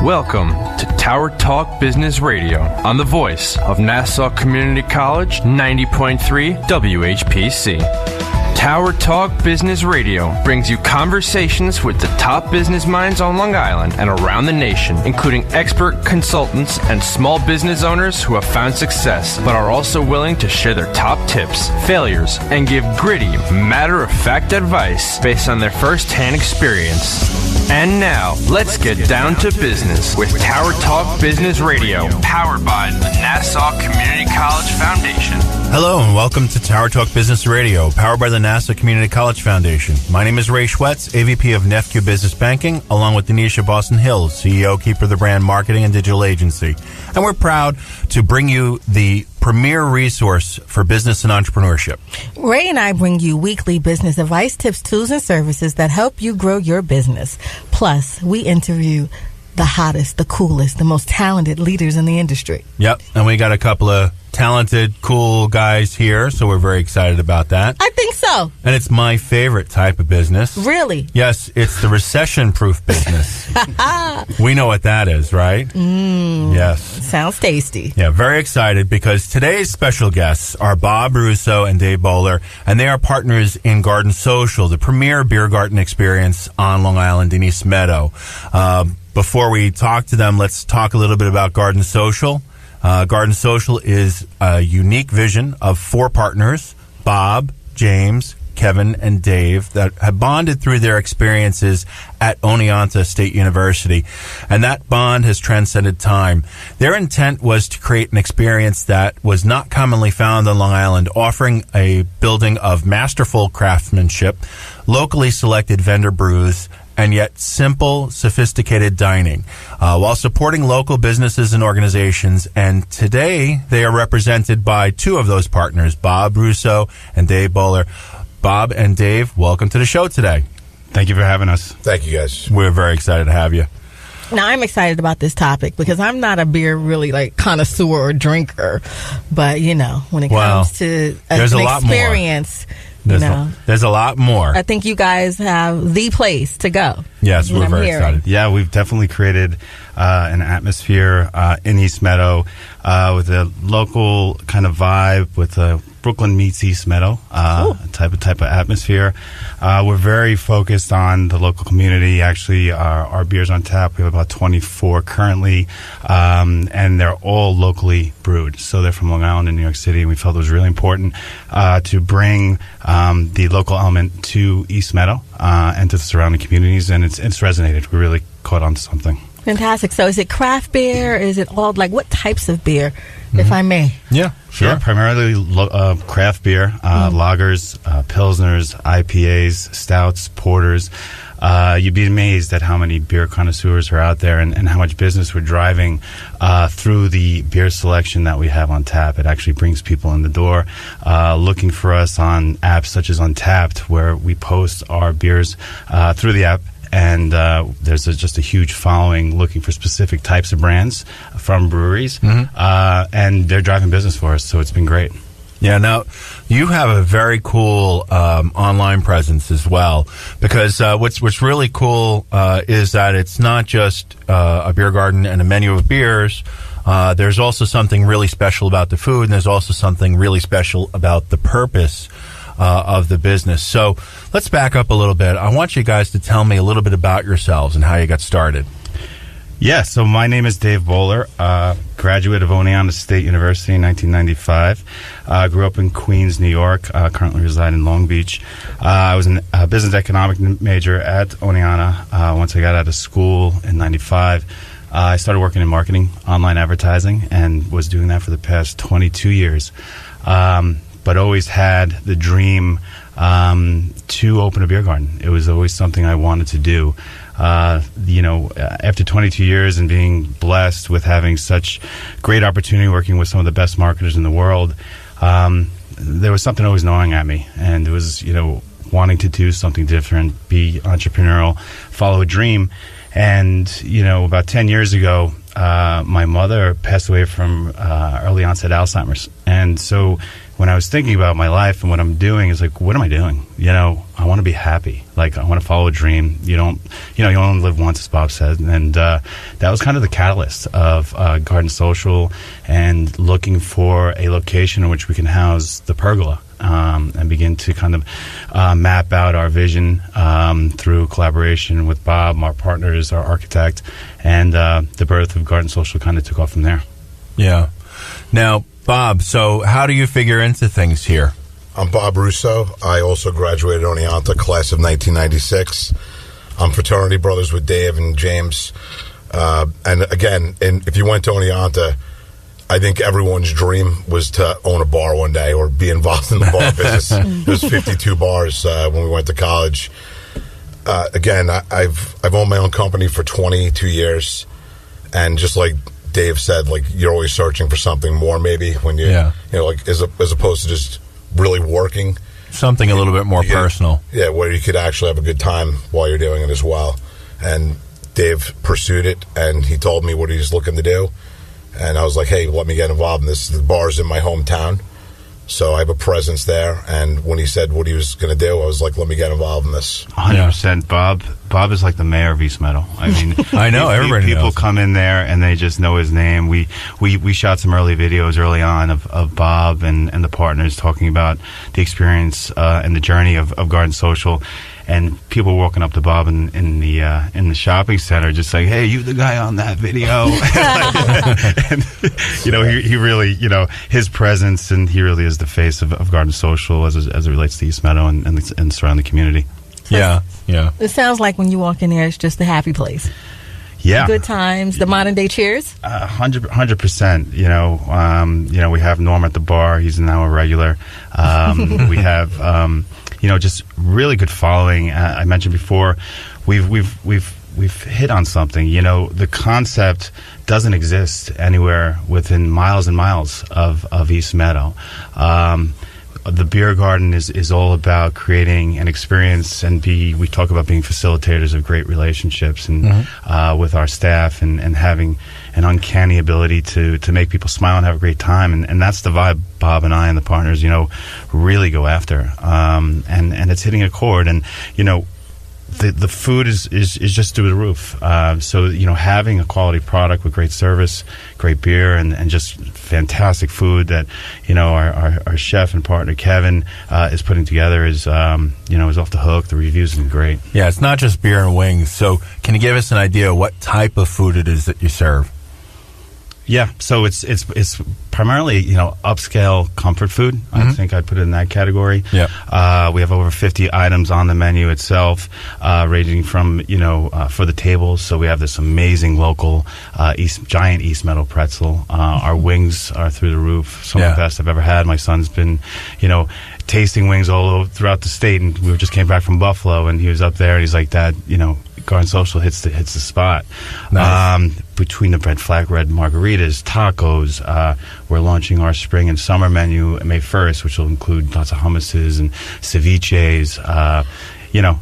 Welcome to Tower Talk Business Radio on the voice of Nassau Community College 90.3 WHPC. Tower Talk Business Radio brings you conversations with the top business minds on Long Island and around the nation, including expert consultants and small business owners who have found success, but are also willing to share their top tips, failures, and give gritty, matter-of-fact advice based on their first-hand experience. And now, let's get down to business with Tower Talk Business Radio, powered by the Nassau Community College Foundation. Hello and welcome to Tower Talk Business Radio, powered by the Nassau Community College Foundation. My name is Ray Schwetz, AVP of NEFQ Business Banking, along with Donyshia Boston Hills, CEO, keeper of the brand marketing and digital agency. And we're proud to bring you the premier resource for business and entrepreneurship. Ray and I bring you weekly business advice, tips, tools, and services that help you grow your business. Plus, we interview the hottest, the coolest, the most talented leaders in the industry. Yep, and we got a couple of talented, cool guys here, so we're very excited about that. I think so. And it's my favorite type of business. Really? Yes, it's the recession-proof business. We know what that is, right? Yes. Sounds tasty. Yeah, very excited because today's special guests are Bob Russo and Dave Boller, and they are partners in Garden Social, the premier Biergarten experience on Long Island in East Meadow. Before we talk to them, let's talk a little bit about Garden Social. Garden Social is a unique vision of four partners, Bob, James, Kevin, and Dave, that have bonded through their experiences at Oneonta State University. And that bond has transcended time. Their intent was to create an experience that was not commonly found on Long Island, offering a building of masterful craftsmanship, locally selected vendor brews, and yet simple, sophisticated dining, while supporting local businesses and organizations. And today, they are represented by two of those partners, Bob Russo and Dave Boller. Bob and Dave, welcome to the show today. Thank you for having us. Thank you, guys. We're very excited to have you. Now, I'm excited about this topic because I'm not a beer really connoisseur or drinker. But, when it comes to an experience, there's a lot more. I think you guys have the place to go. Yes, we're very excited. Yeah, we've definitely created an atmosphere in East Meadow with a local kind of vibe, with a Brooklyn meets East Meadow type of atmosphere. We're very focused on the local community. Actually, our beers on tap, we have about 24 currently, and they're all locally brewed. So they're from Long Island and New York City, and we felt it was really important to bring the local element to East Meadow and to the surrounding communities, and it's resonated. We really caught on to something. Fantastic. So is it craft beer? Is it all, what types of beer, if I may? Yeah, sure. Yeah, primarily craft beer, lagers, pilsners, IPAs, stouts, porters. You'd be amazed at how many beer connoisseurs are out there and how much business we're driving through the beer selection that we have on tap. It actually brings people in the door looking for us on apps such as Untapped, where we post our beers through the app. And there's just a huge following looking for specific types of brands from breweries. And they're driving business for us, so it's been great. Yeah, now, you have a very cool online presence as well, because what's really cool is that it's not just a beer garden and a menu of beers. There's also something really special about the food, and there's also something really special about the purpose of the business. So let's back up a little bit. I want you guys to tell me a little bit about yourselves and how you got started. Yeah, so my name is Dave Boller, graduate of Oneonta State University in 1995. Grew up in Queens, New York, currently reside in Long Beach. I was a business economic major at Oneonta. Once I got out of school in 95, I started working in marketing, online advertising, and was doing that for the past 22 years. But always had the dream to open a beer garden. It was always something I wanted to do. After 22 years and being blessed with having such great opportunity working with some of the best marketers in the world, there was something always gnawing at me. And it was, wanting to do something different, be entrepreneurial, follow a dream. And, about 10 years ago, my mother passed away from early onset Alzheimer's. And so when I was thinking about my life and what I'm doing, it's like, what am I doing? You know, I want to be happy. Like, I want to follow a dream. You only live once, as Bob said. And that was kind of the catalyst of Garden Social, and looking for a location in which we can house the pergola. And begin to kind of map out our vision through collaboration with Bob, our partners, our architect, and the birth of Garden Social kind of took off from there. Yeah. Now, Bob, so how do you figure into things here? I'm Bob Russo. I also graduated Oneonta, class of 1996. I'm fraternity brothers with Dave and James. And again, if you went to Oneonta, I think everyone's dream was to own a bar one day or be involved in the bar business. There's 52 bars when we went to college. Again, I've owned my own company for 22 years, and just like Dave said, like, you're always searching for something more, maybe, when you know, like, as opposed to just really working. Something a little bit more personal. Yeah, where you could actually have a good time while you're doing it as well. And Dave pursued it, and he told me what he was looking to do. And I was like, hey, let me get involved in this. The bar's in my hometown, so I have a presence there. And when he said what he was going to do, I was like, let me get involved in this. 100%. Bob is like the mayor of East Meadow. I mean, I know, everybody people knows. come in there and they just know his name. We shot some early videos early on of Bob and the partners talking about the experience and the journey of Garden Social. And people walking up to Bob in the shopping center, just saying, "Hey, you the guy on that video?" And, you know, he really, you know, his presence, and he really is the face of Garden Social as it relates to East Meadow and the surrounding community. Yeah. It sounds like when you walk in there, it's just a happy place. Yeah, Good times, the modern day cheers. 100%. You know, we have Norm at the bar. He's now a regular. We have. You know, just really good following. I mentioned before, we've hit on something. You know, the concept doesn't exist anywhere within miles and miles of East Meadow. The Biergarten is all about creating an experience, and we talk about being facilitators of great relationships and with our staff, and having an uncanny ability to make people smile and have a great time, and that's the vibe Bob and I and the partners, you know, really go after, and it's hitting a chord, and you know, the food is just through the roof. So, you know, having a quality product with great service, great beer, and just fantastic food that, you know, our chef and partner Kevin is putting together is, you know, is off the hook. The reviews have been great. Yeah, it's not just beer and wings. So can you give us an idea of what type of food it is that you serve? Yeah, so it's primarily, you know, upscale comfort food. I think I'd put it in that category. Yeah. We have over 50 items on the menu itself, ranging from, you know, for the tables. So we have this amazing local giant East Meadow pretzel. Our wings are through the roof. Some of the best I've ever had. My son's been, you know, tasting wings all over throughout the state, and we just came back from Buffalo, and he was up there, and he's like, Dad, you know, Garden Social hits the spot. Nice. Between the flag red margaritas, tacos, we're launching our spring and summer menu May 1st, which will include lots of hummuses and ceviches. You know,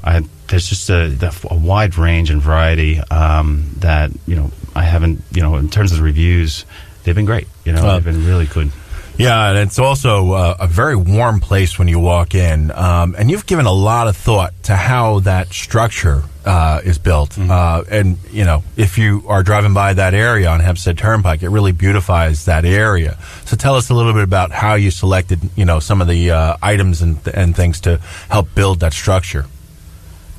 there's just a wide range and variety that, you know, I haven't, you know, in terms of the reviews, they've been great. You know, they've been really good. Yeah, and it's also a very warm place when you walk in. And you've given a lot of thought to how that structure is built. And, you know, if you are driving by that area on Hempstead Turnpike, it really beautifies that area. So tell us a little bit about how you selected, you know, some of the items and things to help build that structure.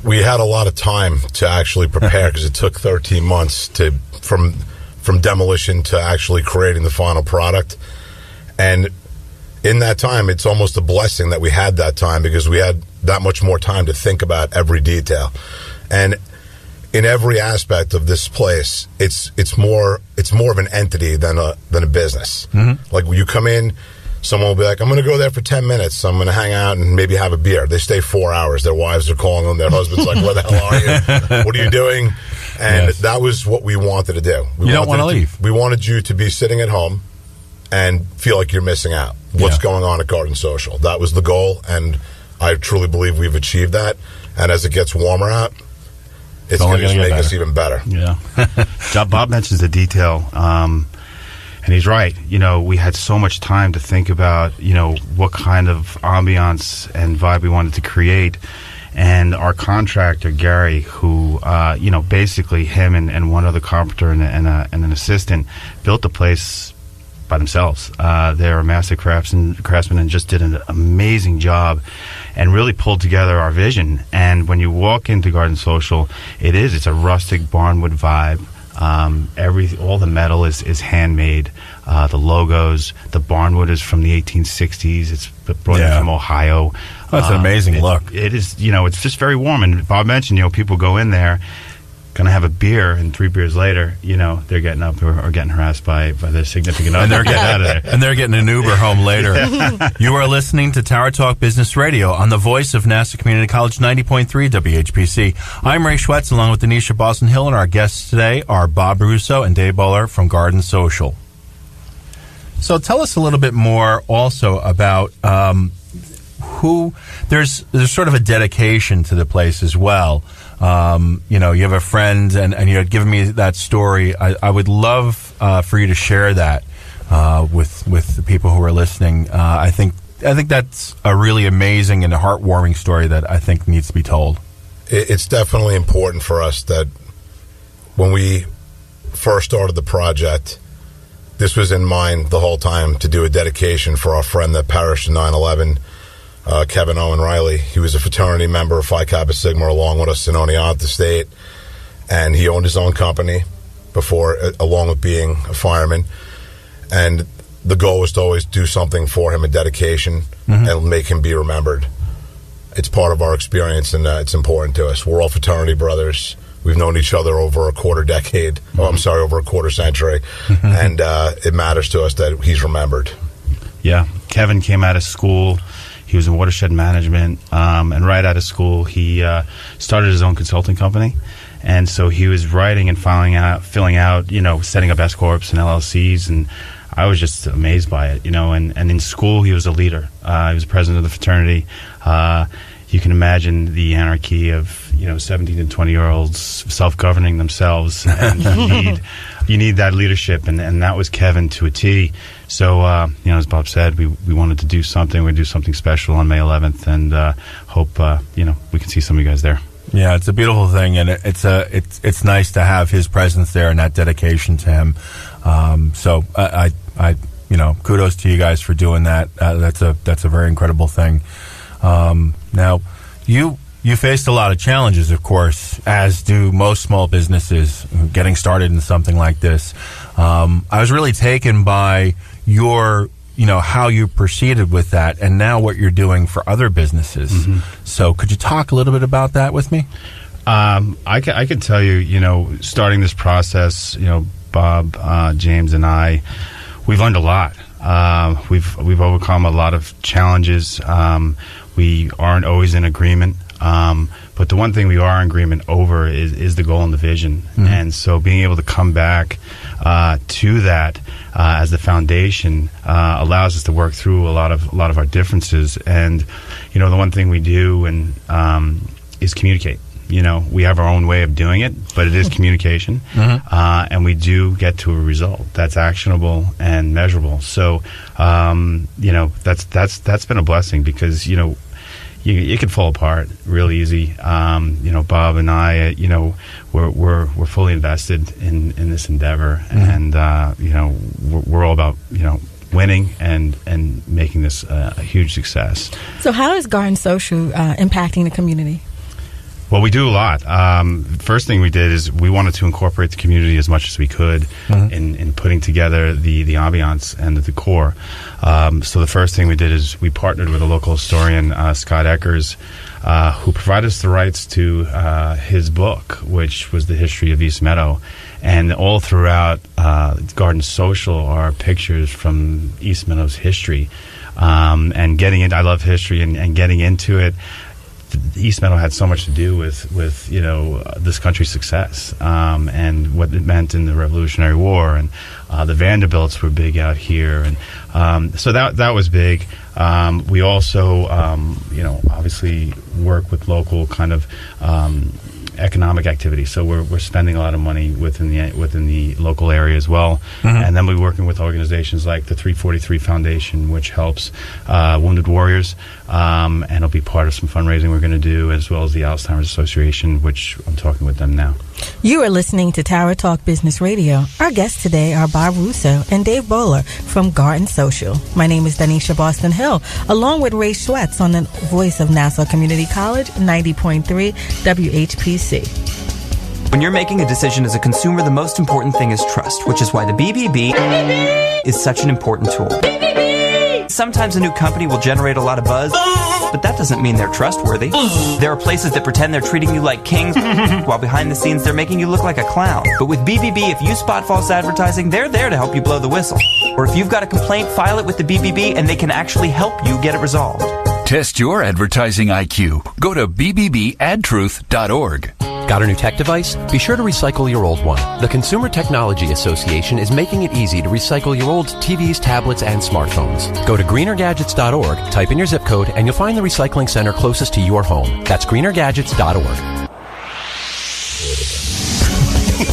We had a lot of time to actually prepare because it took 13 months from demolition to actually creating the final product. And in that time, it's almost a blessing that we had that time, because we had that much more time to think about every detail. And in every aspect of this place, it's more of an entity than a business. Like, when you come in, someone will be like, I'm going to go there for 10 minutes. I'm going to hang out and maybe have a beer. They stay 4 hours. Their wives are calling them. Their husband's like, where the hell are you? What are you doing? And that was what we wanted to do. You don't want to leave. We wanted you to be sitting at home and feel like you're missing out. What's going on at Garden Social? That was the goal, and I truly believe we've achieved that. And as it gets warmer out, it's going to make us even better. Yeah. Bob mentions the detail. And he's right. We had so much time to think about, what kind of ambiance and vibe we wanted to create. And our contractor, Gary, who, basically him and one other carpenter and an assistant built the place by themselves. They're a master craftsmen and just did an amazing job and really pulled together our vision. And when you walk into Garden Social, it's a rustic barnwood vibe. All the metal is handmade. The logos, the barnwood is from the 1860s. It's brought in from Ohio. That's an amazing look. It is, it's just very warm. And Bob mentioned, people go in there, going to have a beer, and 3 beers later, they're getting up or getting harassed by their significant other. And they're getting out of there. And they're getting an Uber home later. You are listening to Tower Talk Business Radio on the voice of Nassau Community College 90.3 WHPC. I'm Ray Schwetz, along with Donyshia Boston Hill, and our guests today are Bob Russo and Dave Boller from Garden Social. So tell us a little bit more also about there's sort of a dedication to the place as well. You have a friend, and you had given me that story. I would love for you to share that with the people who are listening. I think that's a really amazing and heartwarming story that I think needs to be told. It's definitely important for us that when we first started the project, this was in mind the whole time, to do a dedication for our friend that perished in 9/11. Kevin Owen Riley. He was a fraternity member of Phi Kappa Sigma along with us in Oneonta State, and he owned his own company before, along with being a fireman. And the goal was to always do something for him, a dedication, and make him be remembered. It's part of our experience, and it's important to us. We're all fraternity brothers. We've known each other over a quarter century, and it matters to us that he's remembered. Yeah, Kevin came out of school. He was in watershed management, and right out of school, he started his own consulting company. And so he was writing and filling out, setting up S Corps and LLCs, and I was just amazed by it, And in school, he was a leader. He was president of the fraternity. You can imagine the anarchy of 17 and 20-year-olds self-governing themselves, and you need that leadership, and that was Kevin to a T. So as Bob said, we wanted to do something. We're going to do something special on May 11th, and hope we can see some of you guys there. Yeah, it's a beautiful thing, and it's nice to have his presence there and that dedication to him. So I kudos to you guys for doing that. That's a very incredible thing. Now, you faced a lot of challenges, of course, as do most small businesses getting started in something like this. I was really taken by your, how you proceeded with that, and now what you're doing for other businesses. So could you talk a little bit about that with me? I can tell you, starting this process, Bob, James, and I, we've learned a lot. We've overcome a lot of challenges. We aren't always in agreement, but the one thing we are in agreement over is the goal and the vision. And so being able to come back to that as the foundation allows us to work through a lot of our differences. And the one thing we do is communicate. We have our own way of doing it, but it is communication, and we do get to a result that's actionable and measurable. So, that's been a blessing, because it can fall apart real easy. Bob and I, we're fully invested in this endeavor, and we're all about winning and making this a huge success. So, how is Garden Social impacting the community? Well, we do a lot. First thing we did is we wanted to incorporate the community as much as we could in putting together the ambiance and the decor. So the first thing we did is we partnered with a local historian, Scott Eckers, who provided us the rights to his book, which was the history of East Meadow. And all throughout Garden Social are pictures from East Meadow's history. And getting into, I love history, and getting into it, East Meadow had so much to do with this country's success, and what it meant in the Revolutionary War, and the Vanderbilts were big out here, and so that was big. We also obviously work with local kind of economic activity. So we're spending a lot of money within the local area as well, and then we're working with organizations like the 343 Foundation, which helps wounded warriors, and it'll be part of some fundraising we're going to do, as well as the Alzheimer's Association, which I'm talking with them now. You are listening to Tower Talk Business Radio. Our guests today are Bob Russo and Dave Boller from Garden Social. My name is Donyshia Boston Hill, along with Ray Schwetz on the voice of Nassau Community College, 90.3 WHPC. When you're making a decision as a consumer, the most important thing is trust, which is why the BBB is such an important tool. Sometimes a new company will generate a lot of buzz, but that doesn't mean they're trustworthy. There are places that pretend they're treating you like kings, while behind the scenes they're making you look like a clown. But with BBB, if you spot false advertising, they're there to help you blow the whistle. Or if you've got a complaint, file it with the BBB and they can actually help you get it resolved. Test your advertising IQ. Go to bbbadtruth.org. Got a new tech device? Be sure to recycle your old one. The Consumer Technology Association is making it easy to recycle your old TVs, tablets, and smartphones. Go to greenergadgets.org, type in your zip code, and you'll find the recycling center closest to your home. That's greenergadgets.org.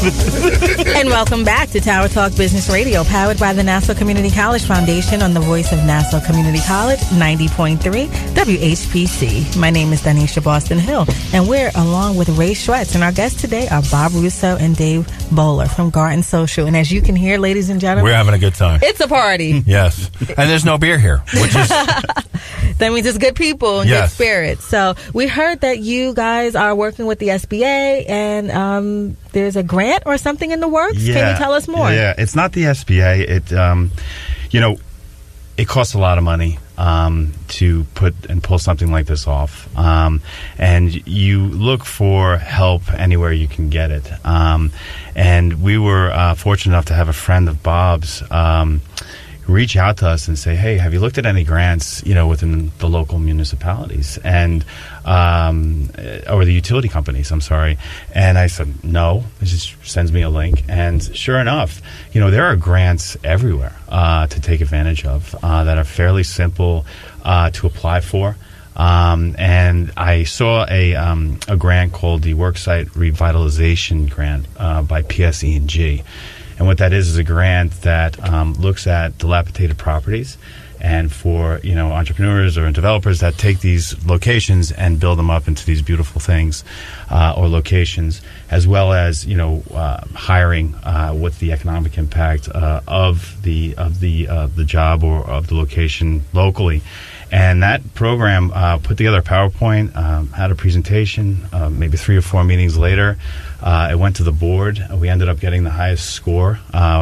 And welcome back to Tower Talk Business Radio, powered by the Nassau Community College Foundation on the voice of Nassau Community College, 90.3 WHPC. My name is Donyshia Boston Hill, and we're along with Ray Schwetz, and our guests today are Bob Russo and Dave Boller from Garden Social. And as you can hear, ladies and gentlemen, We're having a good time. it's a party. Yes. And there's no beer here, which is That means it's good people and Yes. good spirits. So we heard that you guys are working with the SBA, and there's a grant or something in the works. Can you tell us more? Yeah, it's not the SBA. It, it costs a lot of money to put and pull something like this off, and you look for help anywhere you can get it. And we were fortunate enough to have a friend of Bob's reach out to us and say, "Hey, have you looked at any grants, within the local municipalities and or the utility companies?" I'm sorry. And I said, "No." He just sends me a link, and sure enough, there are grants everywhere to take advantage of that are fairly simple to apply for. And I saw a grant called the Worksite Revitalization Grant by PSE&G. And what that is a grant that looks at dilapidated properties, and for entrepreneurs or developers that take these locations and build them up into these beautiful things or locations, as well as hiring with the economic impact of the job or of the location locally. And that program put together a PowerPoint, had a presentation, maybe 3 or 4 meetings later. It went to the board. We ended up getting the highest score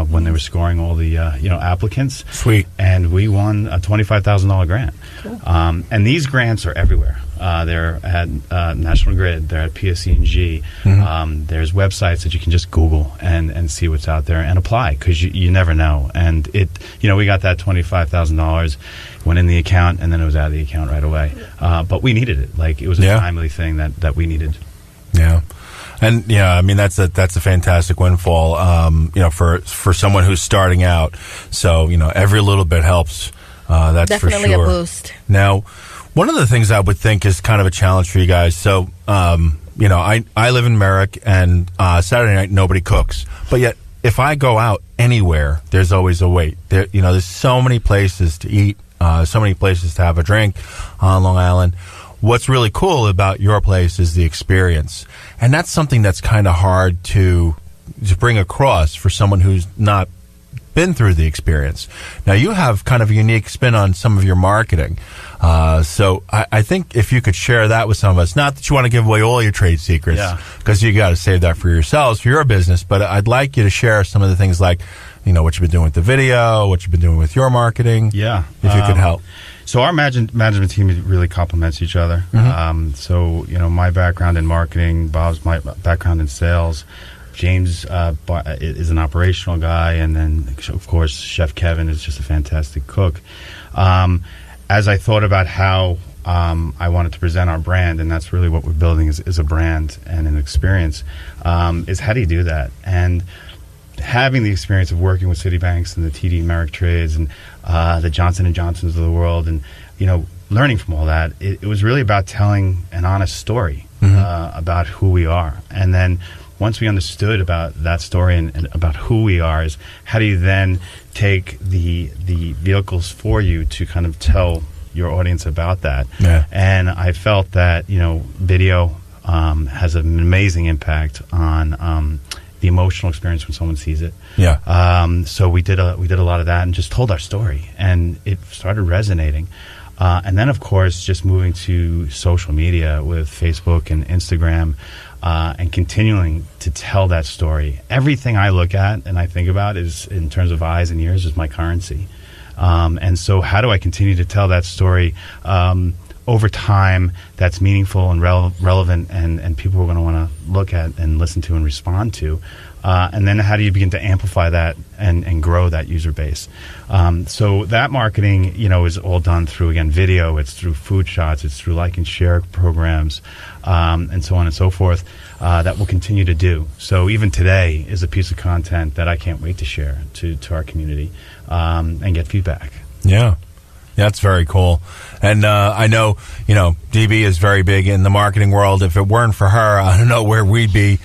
when they were scoring all the applicants. Sweet. And we won a $25,000 grant. Cool. And these grants are everywhere. They're at National Grid. They're at PSE&G. There's websites that you can just Google and see what's out there and apply, because you never know. And we got that $25,000, went in the account, and then it was out of the account right away. But we needed it. Like, it was a timely thing that we needed. Yeah. And that's a fantastic windfall, for someone who's starting out. So, every little bit helps. That's Definitely for sure. a boost. Now, one of the things I would think is kind of a challenge for you guys. So, I live in Merrick, and Saturday night nobody cooks. But yet, if I go out anywhere, there's always a wait. There's so many places to eat, so many places to have a drink on Long Island. What's really cool about your place is the experience. And that's something that's kind of hard to bring across for someone who's not been through the experience. Now, you have kind of a unique spin on some of your marketing. So I think if you could share that with some of us, not that you want to give away all your trade secrets, because you got to save that for yourselves, for your business, but I'd like you to share some of the things like, what you've been doing with the video, what you've been doing with your marketing. Yeah. If you could help. So our management team really complements each other. So, my background in marketing, Bob's my background in sales. James is an operational guy, and then, of course, Chef Kevin is just a fantastic cook. As I thought about how I wanted to present our brand, and that's really what we're building is a brand and an experience, is how do you do that? And having the experience of working with Citibanks and the TD Ameritrades and the Johnson & Johnsons of the world, and learning from all that, it was really about telling an honest story about who we are. And then once we understood about that story and about who we are, is how do you then take the vehicles for you to kind of tell your audience about that? Yeah. And I felt that, video has an amazing impact on the emotional experience when someone sees it. Yeah. So we did a lot of that and just told our story, and it started resonating. And then, of course, just moving to social media with Facebook and Instagram, and continuing to tell that story. Everything I look at and I think about is, in terms of eyes and ears, is my currency. And so how do I continue to tell that story over time that's meaningful and relevant, and people are going to want to look at and listen to and respond to? And then how do you begin to amplify that and grow that user base? So that marketing, is all done through, again, video. It's through food shots. It's through like and share programs, and so on and so forth, that we'll continue to do. So even today is a piece of content that I can't wait to share to our community, and get feedback. Yeah. That's very cool. And I know, DB is very big in the marketing world. If it weren't for her, I don't know where we'd be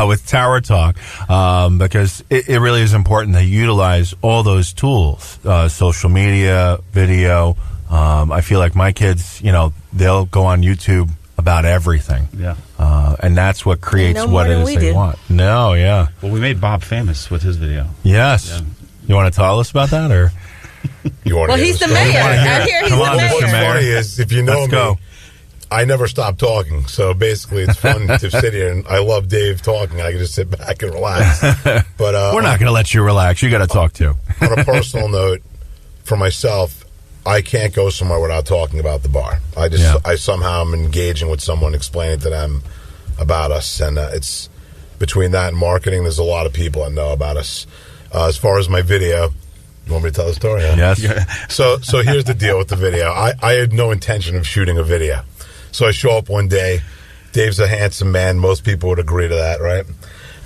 with Tower Talk, because it really is important to utilize all those tools, social media, video. I feel like my kids, they'll go on YouTube about everything. Yeah. And that's what creates what it is they want. No, yeah. Well, we made Bob famous with his video. Yes. Yeah. You want to tell us about that, or? Well, he's the mayor. I hear he's the mayor. What's funny is, if you know me, I never stop talking. So basically, it's fun to sit here, and I love Dave talking. I can just sit back and relax. But we're not going to let you relax. You got to talk too. On a personal note, for myself, I can't go somewhere without talking about the bar. I somehow am engaging with someone, explaining to them about us, and it's between that and marketing. There's a lot of people that know about us. As far as my video. You want me to tell the story? Huh? Yes. So here's the deal with the video. I had no intention of shooting a video. So I show up one day. Dave's a handsome man. Most people would agree to that, right?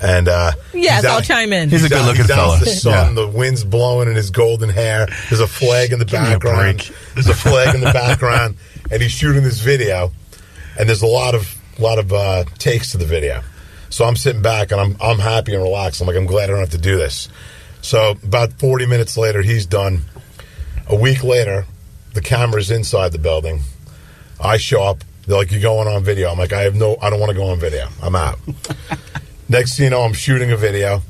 And yes, I'll chime in. He's a good-looking fella. Out in the sun, the wind's blowing in his golden hair. There's a flag in the background. There's a flag in the background, and he's shooting this video. And there's a lot of takes to the video. So I'm sitting back, and I'm happy and relaxed. I'm like, I'm glad I don't have to do this. So about 40 minutes later, he's done. A week later, the camera's inside the building. I show up. They're like, "You're going on video." I'm like, I don't want to go on video. I'm out. Next thing you know, I'm shooting a video,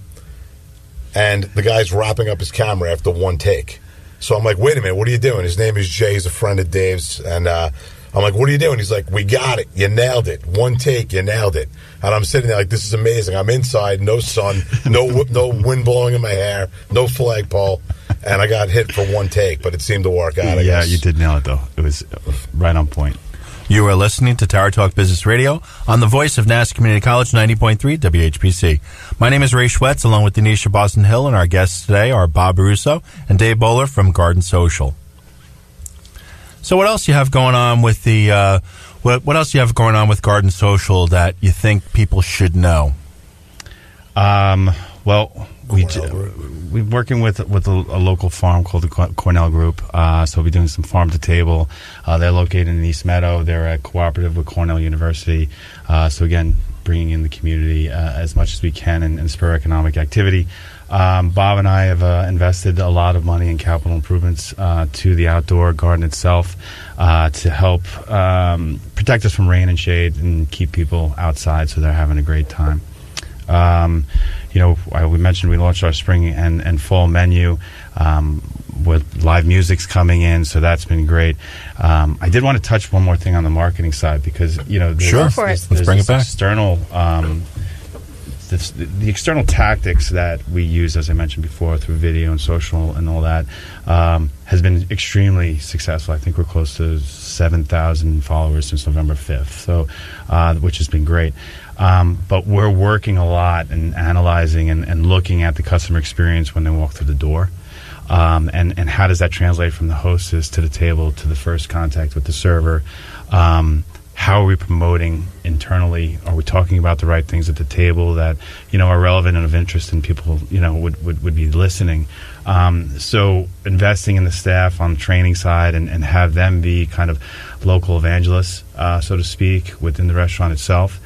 and the guy's wrapping up his camera after one take. So I'm like, wait a minute, what are you doing? His name is Jay. He's a friend of Dave's. And I'm like, what are you doing? He's like, we got it. You nailed it. One take, you nailed it. And I'm sitting there like, this is amazing. I'm inside, no sun, no wind blowing in my hair, no flagpole. And I got hit for one take, but it seemed to work out, I guess. Yeah, you did nail it, though. It was right on point. You are listening to Tower Talk Business Radio on the voice of Nassau Community College, 90.3 WHPC. My name is Ray Schwetz, along with Donyshia Boston Hill, and our guests today are Bob Russo and Dave Boller from Garden Social. So what else you have going on with the what else you have going on with Garden Social that you think people should know? Well, we're working with a local farm called the Cornell Group. So we'll be doing some farm to table. They're located in East Meadow. They're a cooperative with Cornell University. So again, bringing in the community as much as we can and spur economic activity. Bob and I have invested a lot of money in capital improvements to the outdoor garden itself to help protect us from rain and shade and keep people outside so they're having a great time. We mentioned we launched our spring and fall menu with live music's coming in, so that's been great. I did want to touch one more thing on the marketing side because let's bring it back. The external tactics that we use, as I mentioned before, through video and social and all that, has been extremely successful. I think we're close to 7,000 followers since November 5th, so which has been great. But we're working a lot and analyzing and looking at the customer experience when they walk through the door. And how does that translate from the hostess to the table to the first contact with the server? how are we promoting internally? Are we talking about the right things at the table that, are relevant and of interest and people, would be listening? So investing in the staff on the training side and have them be kind of local evangelists, so to speak, within the restaurant itself,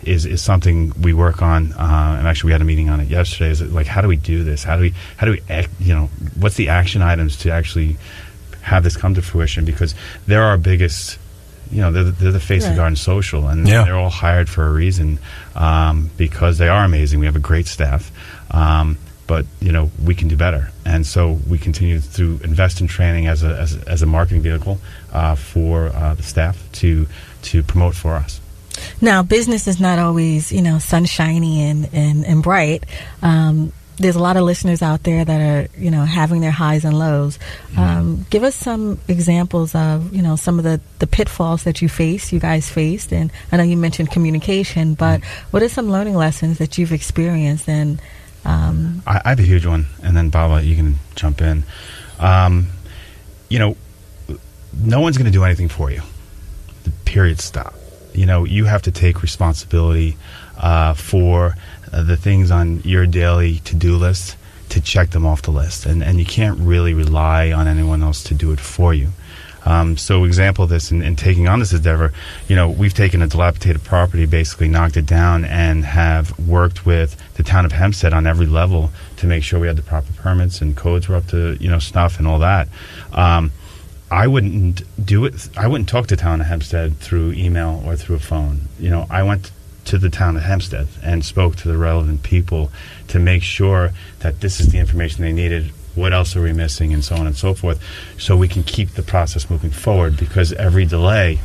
is something we work on. And actually we had a meeting on it yesterday. Is it like, how do we do this? How do we what's the action items to actually have this come to fruition? Because they're our biggest, they're the face of Garden Social, and they're all hired for a reason, because they are amazing. We have a great staff, but we can do better, and so we continue to invest in training as a marketing vehicle for the staff to promote for us. Now, business is not always sunshiny and bright. There's a lot of listeners out there that are, having their highs and lows. Give us some examples of, some of the pitfalls that you guys faced. And I know you mentioned communication, but what are some learning lessons that you've experienced? And I have a huge one, and then Baba, you can jump in. No one's going to do anything for you. The period stop. You have to take responsibility for the things on your daily to-do list to check them off the list. And you can't really rely on anyone else to do it for you. So example of this in taking on this endeavor, we've taken a dilapidated property, basically knocked it down, and have worked with the town of Hempstead on every level to make sure we had the proper permits and codes were up to, snuff and all that. I wouldn't do it. I wouldn't talk to town of Hempstead through email or through a phone. I went to the town of Hempstead and spoke to the relevant people to make sure that this is the information they needed, what else are we missing, and so on and so forth, so we can keep the process moving forward. Because every delay,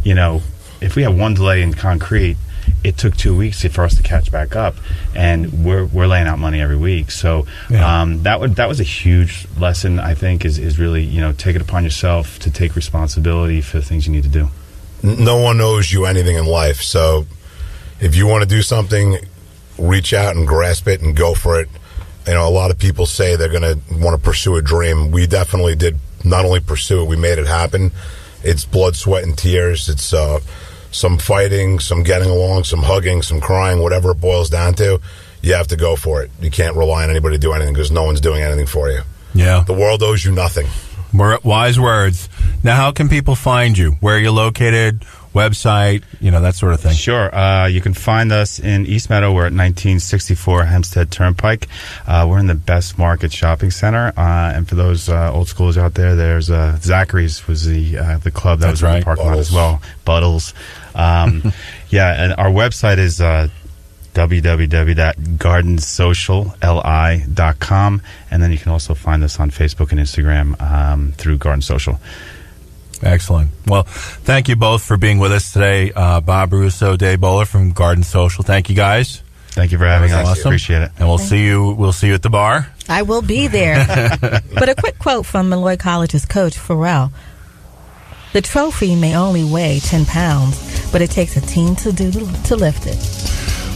if we have one delay in concrete, it took 2 weeks for us to catch back up, and we're laying out money every week. So that was a huge lesson, I think, is really, take it upon yourself to take responsibility for the things you need to do. No one owes you anything in life, so if you want to do something, reach out and grasp it and go for it. A lot of people say they're going to want to pursue a dream. We definitely did not only pursue it, we made it happen. It's blood, sweat, and tears. It's some fighting, some getting along, some hugging, some crying, whatever it boils down to. You have to go for it. You can't rely on anybody to do anything because no one's doing anything for you. Yeah. The world owes you nothing. Wise words. Now, how can people find you? Where are you located? Website, that sort of thing. Sure. You can find us in East Meadow. We're at 1964 Hempstead Turnpike. We're in the Best Market Shopping Center. And for those old schools out there, there's Zachary's was the club that was in the parking lot as well. Buttles. And our website is www.gardensocialli.com. And then you can also find us on Facebook and Instagram through Garden Social. Excellent. Well, thank you both for being with us today. Bob Russo, Dave Boller from Garden Social. Thank you, guys. Thank you for having us. Awesome. Appreciate it. And we'll see you at the bar. I will be there. But a quick quote from Malloy College's coach, Pharrell. The trophy may only weigh 10 pounds, but it takes a team to lift it.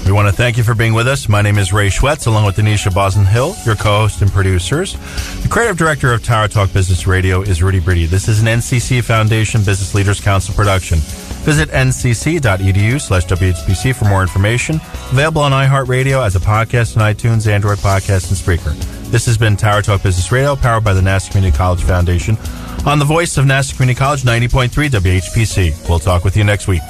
We want to thank you for being with us. My name is Ray Schwetz, along with Donyshia Boston-Hill, your co-host and producers. The creative director of Tower Talk Business Radio is Rudy Brady. This is an NCC Foundation Business Leaders Council production. Visit ncc.edu/WHPC for more information. Available on iHeartRadio as a podcast on iTunes, Android Podcast, and Spreaker. This has been Tower Talk Business Radio, powered by the Nassau Community College Foundation, on the voice of Nassau Community College, 90.3 WHPC. We'll talk with you next week.